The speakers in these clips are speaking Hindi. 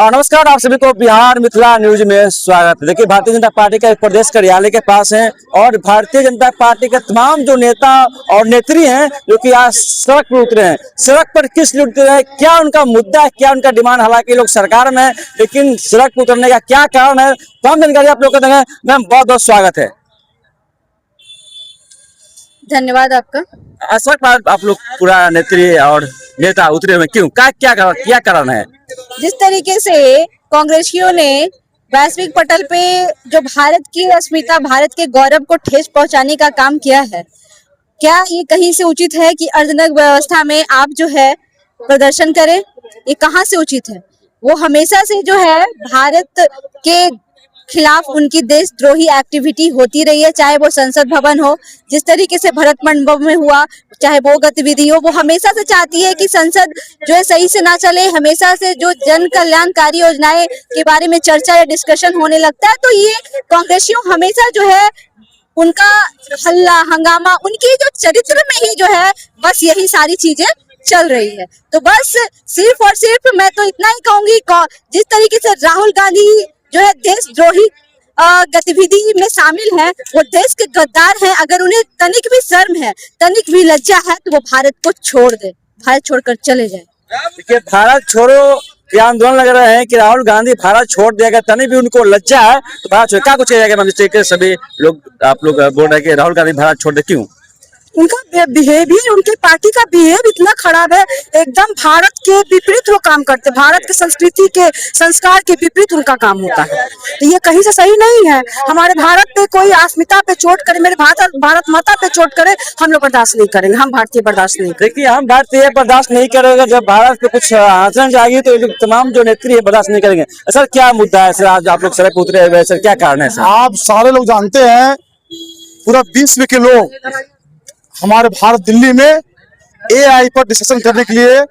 नमस्कार, आप सभी को बिहार मिथिला न्यूज में स्वागत है। देखिए, भारतीय जनता पार्टी का प्रदेश कार्यालय के पास है और भारतीय जनता पार्टी के तमाम जो नेता और नेत्री हैं जो कि आज सड़क पर उतरे हैं। सड़क पर किस लिए उतरे हैं, क्या उनका मुद्दा है, क्या उनका डिमांड? हालांकि लोग सरकार में है, लेकिन सड़क पर उतरने का क्या कारण है, तमाम जानकारी आप लोग को देंगे। मैम, बहुत बहुत स्वागत है। धन्यवाद आपका। सड़क पर आप लोग पूरा नेत्री और नेता उतरे हुए क्यों? क्या कारण है? जिस तरीके से कांग्रेसियों ने वैश्विक पटल पे जो भारत की अस्मिता, भारत के गौरव को ठेस पहुंचाने का काम किया है, क्या ये कहीं से उचित है कि अर्धनग्न व्यवस्था में आप जो है प्रदर्शन करें? ये कहाँ से उचित है? वो हमेशा से जो है भारत के खिलाफ उनकी देशद्रोही एक्टिविटी होती रही है, चाहे वो संसद भवन हो, जिस तरीके से भरत मंडप में हुआ, चाहे वो गतिविधि हो। वो हमेशा से चाहती है कि संसद जो है सही से ना चले। हमेशा से जो जन कल्याणकारी योजनाएं के बारे में चर्चा या डिस्कशन होने लगता है, तो ये कांग्रेसियों हमेशा जो है उनका हल्ला हंगामा, उनकी जो चरित्र में ही जो है बस यही सारी चीजें चल रही है। तो बस सिर्फ और सिर्फ मैं तो इतना ही कहूंगी, जिस तरीके से राहुल गांधी जो है देशद्रोही गतिविधि में शामिल है, वो देश के गद्दार हैं। अगर उन्हें तनिक भी शर्म है, तनिक भी लज्जा है, तो वो भारत को छोड़ दे, भारत छोड़कर चले जाए। देखिए, भारत छोड़ो ये आंदोलन लग रहे हैं कि राहुल गांधी भारत छोड़ देगा, तनिक भी उनको लज्जा है तो भारत छोड़ क्या कुछ जाएगा? जिस तरीके से सभी लोग आप लोग बोल रहे हैं कि राहुल गांधी भारत छोड़ दे, क्यों? उनका बिहेवियर, उनकी पार्टी का बिहेव इतना खराब है, एकदम भारत के विपरीत वो काम करते, भारत की संस्कृति के संस्कार के विपरीत उनका काम होता है। तो ये कहीं से सही नहीं है। हमारे भारत पे कोई अस्मिता पे चोट करे, मेरे भारत माता पे चोट करे, हम लोग बर्दाश्त नहीं करेंगे। हम भारतीय बर्दाश्त नहीं करेंगे। देखिए, हम भारतीय बर्दाश्त नहीं करेंगे। जब भारत पे कुछ आचरण जाएगी तो तमाम जो नेत्री है बर्दाश्त नहीं करेंगे। सर, क्या मुद्दा है? सर, आज आप लोग सड़क उतरे हुए, सर क्या कारण है? सर, आप सारे लोग जानते हैं, पूरा विश्व के लोग हमारे भारत दिल्ली में AI पर डिस्कशन करने के लिए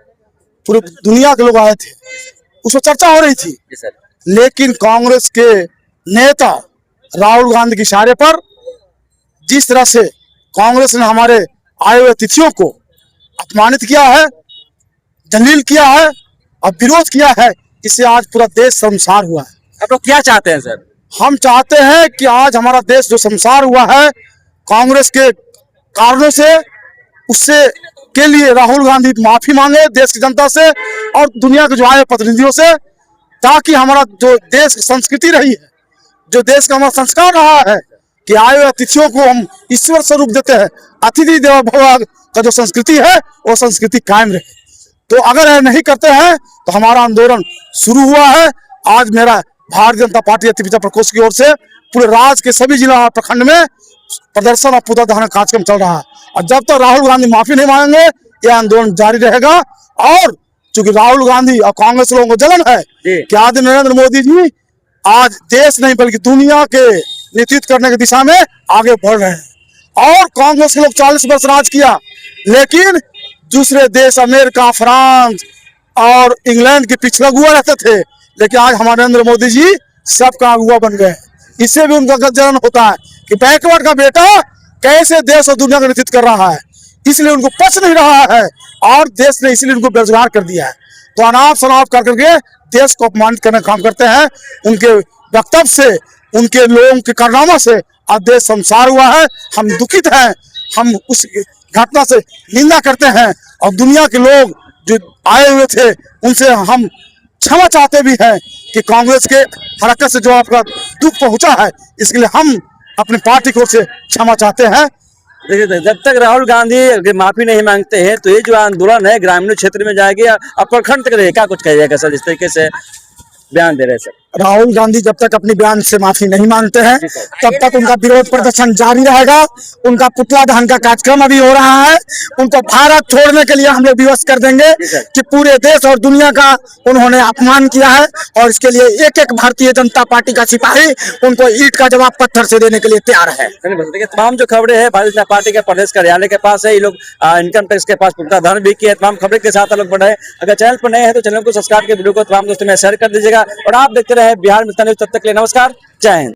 पूरी दुनिया के लोग आए थे, उसमें चर्चा हो रही थी। लेकिन कांग्रेस के नेता राहुल गांधी के इशारे पर जिस तरह से कांग्रेस ने हमारे आए हुए अतिथियों को अपमानित किया है, जलील किया है और विरोध किया है, इससे आज पूरा देश शर्मसार हुआ है। आप लोग क्या चाहते हैं? सर, हम चाहते हैं कि आज हमारा देश जो शर्मसार हुआ है कांग्रेस के कारणों से, उससे के लिए राहुल गांधी माफी मांगे देश की जनता से और दुनिया के जो आए प्रतिनिधियों से, ताकि हमारा जो देश की संस्कृति रही है, जो देश का हमारा संस्कार रहा है कि आए हुए अतिथियों को हम ईश्वर स्वरूप देते हैं, अतिथि देवो भव का जो संस्कृति है वो संस्कृति कायम रहे। तो अगर यह नहीं करते हैं तो हमारा आंदोलन शुरू हुआ है। आज मेरा भारतीय जनता पार्टी अति पिछड़ा प्रकोष्ठ की ओर से पूरे राज्य के सभी जिला और प्रखंड में प्रदर्शन और पुतला दहन कार्यक्रम चल रहा है और जब तक राहुल गांधी माफी नहीं मांगेंगे यह आंदोलन जारी रहेगा। और चूंकि राहुल गांधी और कांग्रेस लोगों को जलन है कि आज नरेंद्र मोदी जी आज देश नहीं बल्कि दुनिया के नेतृत्व करने की दिशा में आगे बढ़ रहे हैं। और कांग्रेस के लोग 40 वर्ष राज किया, लेकिन दूसरे देश अमेरिका, फ्रांस और इंग्लैंड के पिछड़ा अगुआ रहते थे, लेकिन आज हमारे नरेंद्र मोदी जी सबका अगुआ बन गए। इससे भी उनका जलन होता है कि बैकवर्ड का बेटा कैसे देश और दुनिया का नेतृत्व कर रहा है, इसलिए उनको पच नहीं रहा है और देश ने इसलिए उनको बेरोजगार कर दिया है। तो अनाप शनाप कर करके देश को अपमानित करने का काम करते हैं। उनके वक्तव्य से, उनके लोगों के कारनामा से आज देश शर्मसार हुआ है। हम दुखित हैं, हम उस घटना से निंदा करते हैं और दुनिया के लोग जो आए हुए थे उनसे हम क्षमा चाहते भी हैं कि कांग्रेस के हरकत से जो आपका दुख पहुंचा है, इसके लिए हम अपनी पार्टी की ओर से क्षमा चाहते हैं। देखिए, जब तक राहुल गांधी माफी नहीं मांगते हैं तो ये जो आंदोलन है ग्रामीण क्षेत्र में जाएगी और प्रखंड तक रहेगा। क्या कुछ कहिएगा सर, जिस तरीके से बयान दे रहे हैं सर? राहुल गांधी जब तक अपनी बयान से माफी नहीं मांगते हैं तब तक उनका विरोध प्रदर्शन जारी रहेगा। उनका पुतला दहन का कार्यक्रम अभी हो रहा है। उनको भारत छोड़ने के लिए हम लोग विवश कर देंगे कि पूरे देश और दुनिया का उन्होंने अपमान किया है और इसके लिए एक एक भारतीय जनता पार्टी का सिपाही उनको ईंट का जवाब पत्थर से देने के लिए तैयार है। देखिए, तमाम जो खबरें हैं भारतीय जनता पार्टी के प्रदेश कार्यालय के पास है, ये लोग इनकम टैक्स के पास पुतला दहन भी किया। तमाम खबरें के साथ लोग बढ़े। अगर चैनल पर नए हैं तो चैनल को सब्सक्राइब के वीडियो को तमाम दोस्तों में शेयर कर दीजिएगा और आप देखते रहे बिहार मिथिला न्यूज। तब तक के लिए नमस्कार, जय हिंद।